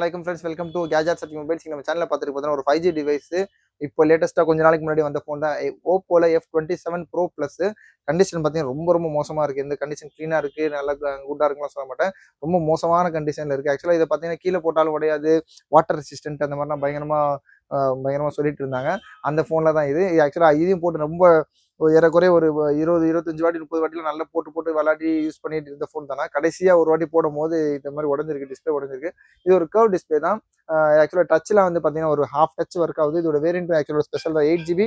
வணக்கம் friends, welcome to gadgets at mobiles. நம்ம சேனலில் பார்த்துட்டு பார்த்தீங்கன்னா ஒரு 5G டிவைஸ் இப்போ லேட்டஸ்ட்டாக கொஞ்ச நாளைக்கு முன்னாடி வந்த ஃபோன் தான் ஓப்போல F27 Pro ப்ளஸ். கண்டிஷன் பார்த்தீங்கன்னா ரொம்ப மோசமாக இருக்குது. இந்த கண்டிஷன் க்ளீனாக இருக்குது, நல்லா குட்டாக இருக்குன்னு சொல்ல மாட்டேன், ரொம்ப மோசமான கண்டிஷனில் இருக்குது. ஆக்சுவலாக இதை பார்த்தீங்கன்னா கீழே போட்டாலும் உடையாது, வாட்டர் ரெசிஸ்டன்ட் அந்த மாதிரிலாம் பயங்கரமாக சொல்லிட்டு இருந்தாங்க. அந்த ஃபோனில் தான் இது. ஆக்சுவலாக இதையும் போட்டு ரொம்ப ஏறக்குறைய ஒரு 20-25 வாட்டி 30 வாட்டிலாம் நல்லா போட்டு விளையாடி யூஸ் பண்ணிட்டு இருந்த ஃபோன் தானே. கடைசியாக ஒரு வாட்டி போடும் போது இந்த மாதிரி உடஞ்சிருக்கு, டிஸ்பிளே உடஞ்சிருக்கு. இது ஒரு கர்வ் டிஸ்பிளே தான். ஆக்சுவலாக டச்சில் வந்து பார்த்தீங்கன்னா ஒரு ஹாஃப் டச் ஒர்க் ஆகுது. இதோட வேரியன்ட் ஆக்சுவலாக ஸ்பெஷல் தான். 8GB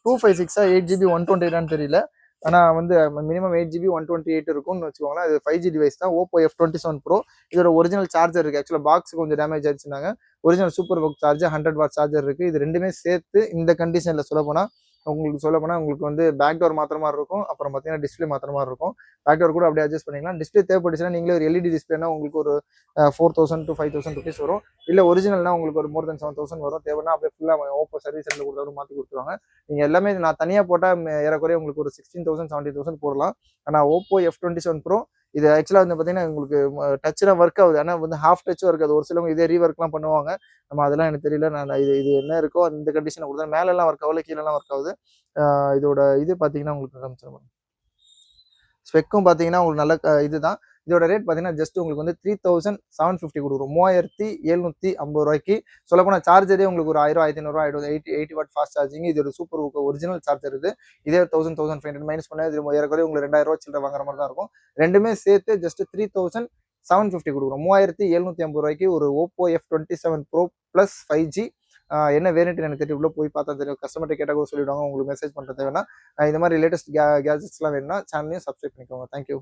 256 8GB 128 தெரியல. ஆனால் வந்து மினிமம் 8GB 128 இருக்கும்னு வச்சுக்கோங்களேன். இது 5G டிவைஸ் தான். Oppo F27 Pro. இதோட ஒரிஜினல் சார்ஜர் இருக்குது. ஆக்சுவலாக பாக்ஸ் கொஞ்சம் டேமேஜ் ஆயிடுச்சுனாங்க. Original super box charger 100 watt charger இருக்குது. இது ரெண்டுமே சேர்த்து இந்த கண்டிஷனில் உங்களுக்கு வந்து பேக் டோர் மாத்திர மாதிரி இருக்கும். அப்புறம் பார்த்தீங்கன்னா டிஸ்பிளே மாத்திர மாதிரி இருக்கும். பேக் டோர் கூட அப்படியே அட்ஜஸ்ட் பண்ணிக்கலாம். டிஸ்பிளே தேவைப்பட்டுச்சுன்னா நீங்களே ஒரு LED டிஸ்பிளேனா உங்களுக்கு ஒரு 4000 to 5000 rupees வரும். இல்லை ஒரிஜினல்னா உங்களுக்கு ஒரு more than 7000 வரும். தேவைன்னா அப்படியே ஃபுல்லாக ஓப்போ சர்வீஸ் சென்டர் கொடுத்தாலும் மாற்றி கொடுத்துருவாங்க. நீங்கள் எல்லாமே நான் தனியாக போட்டால் ஏறக்குறைய உங்களுக்கு ஒரு 16,000 17,000 போடலாம். ஆனால் ஓப்போ F27 Pro இது ஆக்சுவலாக வந்து பார்த்தீங்கன்னா உங்களுக்கு டச்லாம் ஒர்க் ஆகுது. ஆனால் வந்து ஹாஃப் டச்சும் இருக்காது. ஒரு சிலவங்க இதே ரீவொர்க்லாம் பண்ணுவாங்க. நம்ம அதெல்லாம் எனக்கு தெரியல. நான் இது என்ன இருக்கோ அந்த கண்டிஷனை கொடுத்தேன். மேலெல்லாம் ஒர்க் ஆகல, கீழெல்லாம் ஒர்க் ஆகுது. இதோட இது பார்த்தீங்கன்னா உங்களுக்கு காமிச்சிருவாங்க. ஸ்பெக்கும் பார்த்தீங்கன்னா உங்களுக்கு நல்ல இதுதான். இதோட ரேட் பார்த்தீங்கன்னா ஜஸ்ட் உங்களுக்கு வந்து 3750 கொடுக்குறோம். 3750 ரூபாய்க்கு. சொல்லப்போனால் சார்ஜரே உங்களுக்கு ஒரு 1000 1500 ஆயிடும். 80 வாட் ஃபாஸ்ட் சார்ஜிங். இது ஒரு சூப்பர் ஒரிஜினல் சார்ஜர். இது இதே 1500 மைனஸ் பண்ணால் இது ஏறக்குறைய உங்களுக்கு 2000 ரூபா சில்லறை வாங்குற மாதிரி தான் இருக்கும். ரெண்டுமே சேர்த்து ஜஸ்ட் 3750 கொடுக்குறோம். 3750 ரூபாய்க்கு ஒரு Oppo F27 Pro plus 5G. என்ன வேரியன்ட் எனக்கு தெரியும், உள்ள போய் பார்த்தா தெரியும். கஸ்டமர்கிட்ட கேட்டால் கூட சொல்லிவிடுவாங்க. உங்களுக்கு மெசேஜ் பண்ணுறது வேணா. இந்த மாதிரி லேட்டஸ்ட் கேஜெட்ஸ்லாம் வேணும்னா சேனலையும் சப்ஸ்கிரைப் பண்ணிக்கோங்க. தேங்க்யூ.